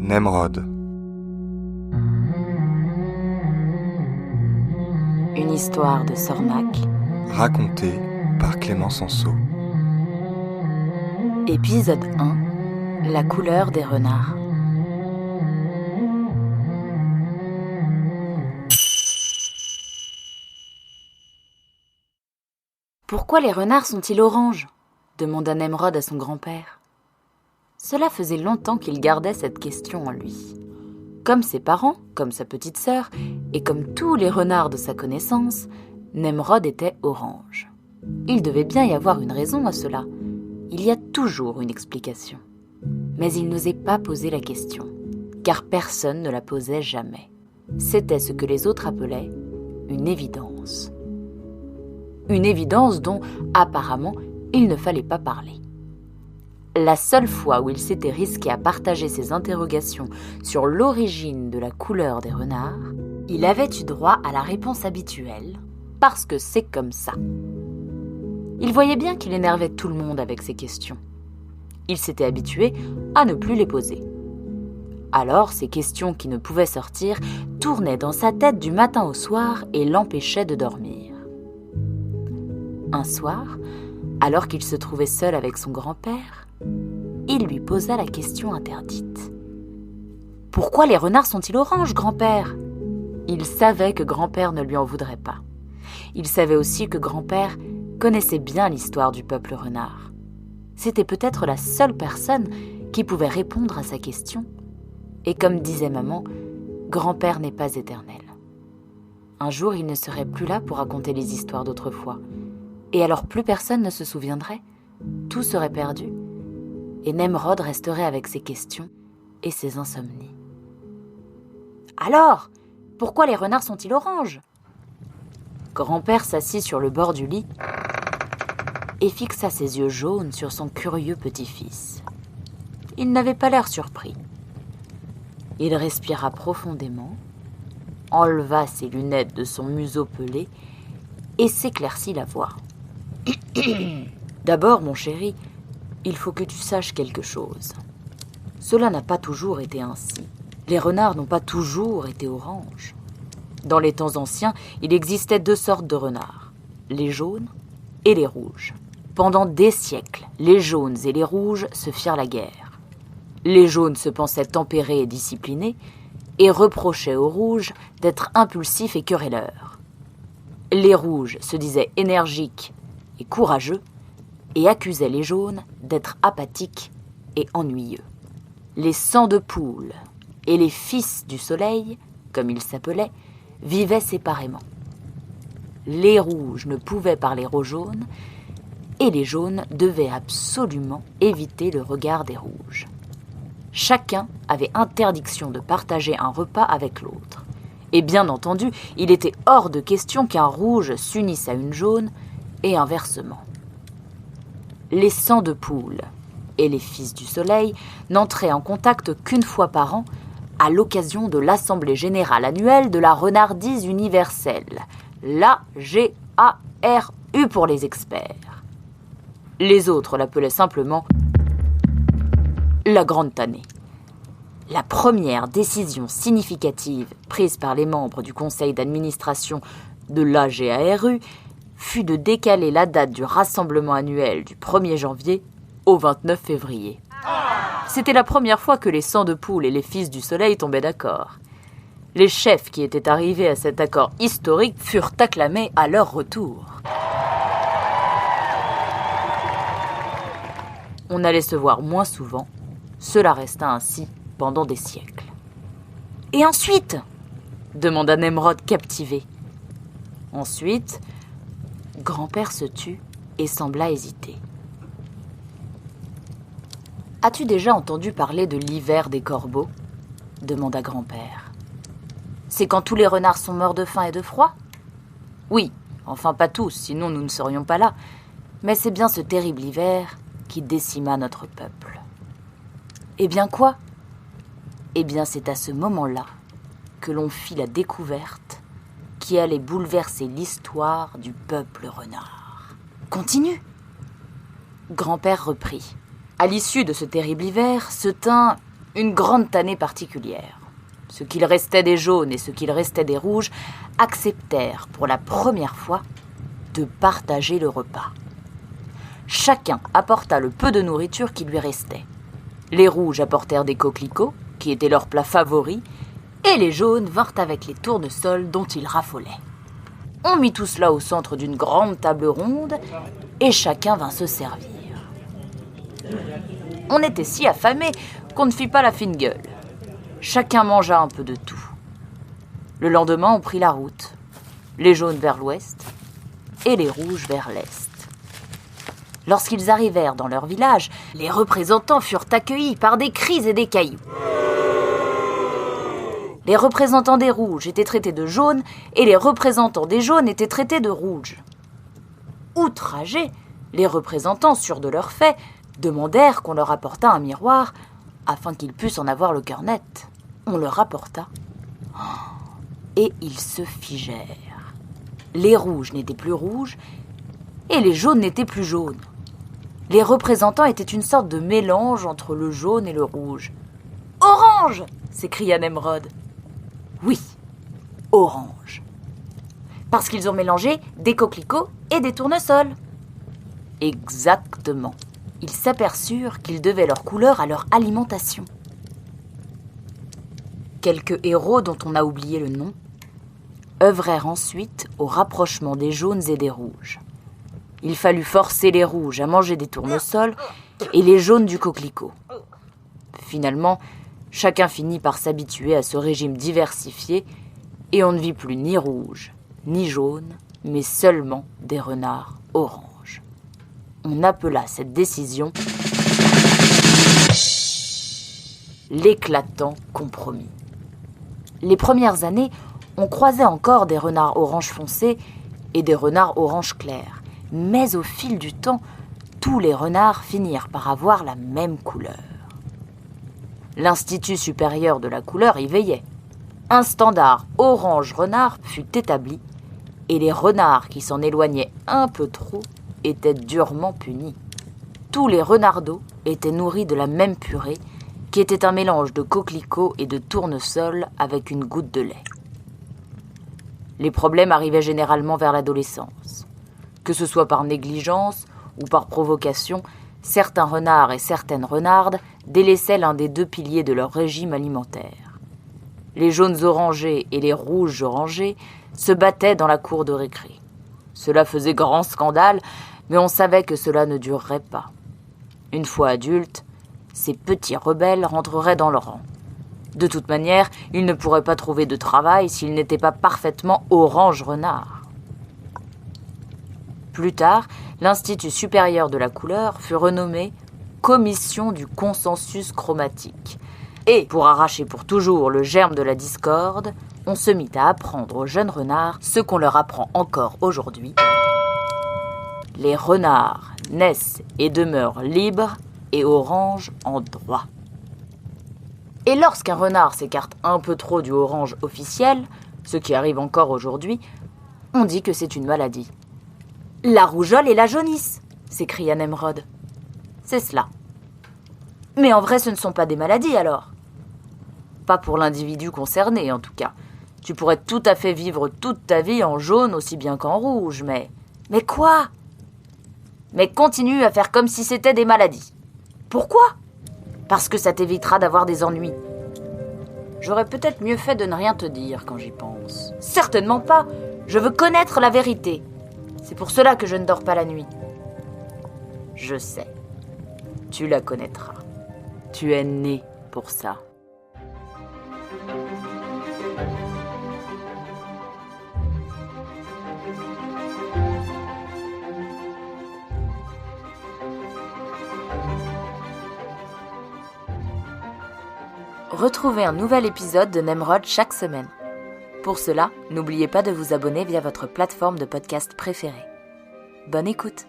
Nemrod. Une histoire de Sornac, Racontée par Clément Sanso. Épisode 1, la couleur des renards. Pourquoi les renards sont-ils oranges ? Demanda Nemrod à son grand-père. Cela faisait longtemps qu'il gardait cette question en lui. Comme ses parents, comme sa petite sœur, et comme tous les renards de sa connaissance, Nemrod était orange. Il devait bien y avoir une raison à cela. Il y a toujours une explication. Mais il n'osait pas poser la question, car personne ne la posait jamais. C'était ce que les autres appelaient une évidence. Une évidence dont, apparemment, il ne fallait pas parler. La seule fois où il s'était risqué à partager ses interrogations sur l'origine de la couleur des renards, il avait eu droit à la réponse habituelle, parce que c'est comme ça. Il voyait bien qu'il énervait tout le monde avec ses questions. Il s'était habitué à ne plus les poser. Alors, ces questions qui ne pouvaient sortir tournaient dans sa tête du matin au soir et l'empêchaient de dormir. Un soir, alors qu'il se trouvait seul avec son grand-père, il lui posa la question interdite. « Pourquoi les renards sont-ils oranges, grand-père » Il savait que grand-père ne lui en voudrait pas. Il savait aussi que grand-père connaissait bien l'histoire du peuple renard. C'était peut-être la seule personne qui pouvait répondre à sa question. Et comme disait maman, grand-père n'est pas éternel. Un jour, il ne serait plus là pour raconter les histoires d'autrefois. Et alors plus personne ne se souviendrait. Tout serait perdu. Et Nemrod resterait avec ses questions et ses insomnies. Alors, pourquoi les renards sont-ils oranges ? Grand-père s'assit sur le bord du lit et fixa ses yeux jaunes sur son curieux petit-fils. Il n'avait pas l'air surpris. Il respira profondément, enleva ses lunettes de son museau pelé et s'éclaircit la voix. « D'abord, mon chéri, il faut que tu saches quelque chose. Cela n'a pas toujours été ainsi. Les renards n'ont pas toujours été oranges. Dans les temps anciens, il existait deux sortes de renards, les jaunes et les rouges. Pendant des siècles, les jaunes et les rouges se firent la guerre. Les jaunes se pensaient tempérés et disciplinés et reprochaient aux rouges d'être impulsifs et querelleurs. Les rouges se disaient énergiques et courageux et accusaient les jaunes d'être apathiques et ennuyeux. Les sangs de poule et les fils du soleil, comme ils s'appelaient, vivaient séparément. Les rouges ne pouvaient parler aux jaunes et les jaunes devaient absolument éviter le regard des rouges. Chacun avait interdiction de partager un repas avec l'autre. Et bien entendu, il était hors de question qu'un rouge s'unisse à une jaune et inversement. Les sangs de poule et les fils du soleil n'entraient en contact qu'une fois par an à l'occasion de l'Assemblée générale annuelle de la renardise universelle, l'AGARU pour les experts. Les autres l'appelaient simplement la Grande Tannée. La première décision significative prise par les membres du conseil d'administration de l'AGARU fut de décaler la date du rassemblement annuel du 1er janvier au 29 février. C'était la première fois que les sangs de poule et les fils du soleil tombaient d'accord. Les chefs qui étaient arrivés à cet accord historique furent acclamés à leur retour. On allait se voir moins souvent, cela resta ainsi pendant des siècles. « Et ensuite ?» demanda Nemrod captivé. Ensuite, grand-père se tut et sembla hésiter. « As-tu déjà entendu parler de l'hiver des corbeaux ?» demanda grand-père. « C'est quand tous les renards sont morts de faim et de froid ?»« Oui, enfin pas tous, sinon nous ne serions pas là. Mais c'est bien ce terrible hiver qui décima notre peuple. » Eh bien quoi ? Eh bien c'est à ce moment-là que l'on fit la découverte qui allait bouleverser l'histoire du peuple renard. Continue. Grand-père reprit. À l'issue de ce terrible hiver se tint une grande tannée particulière. Ce qu'il restait des jaunes et ce qu'il restait des rouges acceptèrent pour la première fois de partager le repas. Chacun apporta le peu de nourriture qui lui restait. Les rouges apportèrent des coquelicots, qui étaient leur plat favori, et les jaunes vinrent avec les tournesols dont ils raffolaient. On mit tout cela au centre d'une grande table ronde, et chacun vint se servir. On était si affamés qu'on ne fit pas la fine gueule. Chacun mangea un peu de tout. Le lendemain, on prit la route, les jaunes vers l'ouest et les rouges vers l'est. Lorsqu'ils arrivèrent dans leur village, les représentants furent accueillis par des cris et des cailloux. Les représentants des rouges étaient traités de jaunes et les représentants des jaunes étaient traités de rouges. Outragés, les représentants, sûrs de leur fait, demandèrent qu'on leur apportât un miroir afin qu'ils pussent en avoir le cœur net. On leur apporta. Et ils se figèrent. Les rouges n'étaient plus rouges et les jaunes n'étaient plus jaunes. Les représentants étaient une sorte de mélange entre le jaune et le rouge. « Orange !» s'écria Nemrod. Oui, orange. Parce qu'ils ont mélangé des coquelicots et des tournesols. Exactement. Ils s'aperçurent qu'ils devaient leur couleur à leur alimentation. Quelques héros dont on a oublié le nom œuvrèrent ensuite au rapprochement des jaunes et des rouges. Il fallut forcer les rouges à manger des tournesols et les jaunes du coquelicot. Finalement, chacun finit par s'habituer à ce régime diversifié et on ne vit plus ni rouge, ni jaune, mais seulement des renards oranges. On appela cette décision l'éclatant compromis. Les premières années, on croisait encore des renards orange foncé et des renards orange clair. Mais au fil du temps, tous les renards finirent par avoir la même couleur. L'Institut supérieur de la couleur y veillait. Un standard orange renard fut établi et les renards qui s'en éloignaient un peu trop étaient durement punis. Tous les renardeaux étaient nourris de la même purée qui était un mélange de coquelicots et de tournesol avec une goutte de lait. Les problèmes arrivaient généralement vers l'adolescence. Que ce soit par négligence ou par provocation, certains renards et certaines renardes délaissaient l'un des deux piliers de leur régime alimentaire. Les jaunes orangés et les rouges orangés se battaient dans la cour de récré. Cela faisait grand scandale, mais on savait que cela ne durerait pas. Une fois adultes, ces petits rebelles rentreraient dans leur rang. De toute manière, ils ne pourraient pas trouver de travail s'ils n'étaient pas parfaitement orange renard. Plus tard, l'Institut supérieur de la couleur fut renommé Commission du consensus chromatique. Et, pour arracher pour toujours le germe de la discorde, on se mit à apprendre aux jeunes renards ce qu'on leur apprend encore aujourd'hui. Les renards naissent et demeurent libres et orange en droit. Et lorsqu'un renard s'écarte un peu trop du orange officiel, ce qui arrive encore aujourd'hui, on dit que c'est une maladie. La rougeole et la jaunisse, s'écria Nemrod. C'est cela. Mais en vrai, ce ne sont pas des maladies alors. Pas pour l'individu concerné, en tout cas. Tu pourrais tout à fait vivre toute ta vie en jaune aussi bien qu'en rouge, mais... Mais quoi ? Mais continue à faire comme si c'était des maladies. Pourquoi ? Parce que ça t'évitera d'avoir des ennuis. J'aurais peut-être mieux fait de ne rien te dire quand j'y pense. Certainement pas. Je veux connaître la vérité. C'est pour cela que je ne dors pas la nuit. Je sais. Tu la connaîtras. Tu es né pour ça. Retrouvez un nouvel épisode de Nemrod chaque semaine. Pour cela, n'oubliez pas de vous abonner via votre plateforme de podcast préférée. Bonne écoute!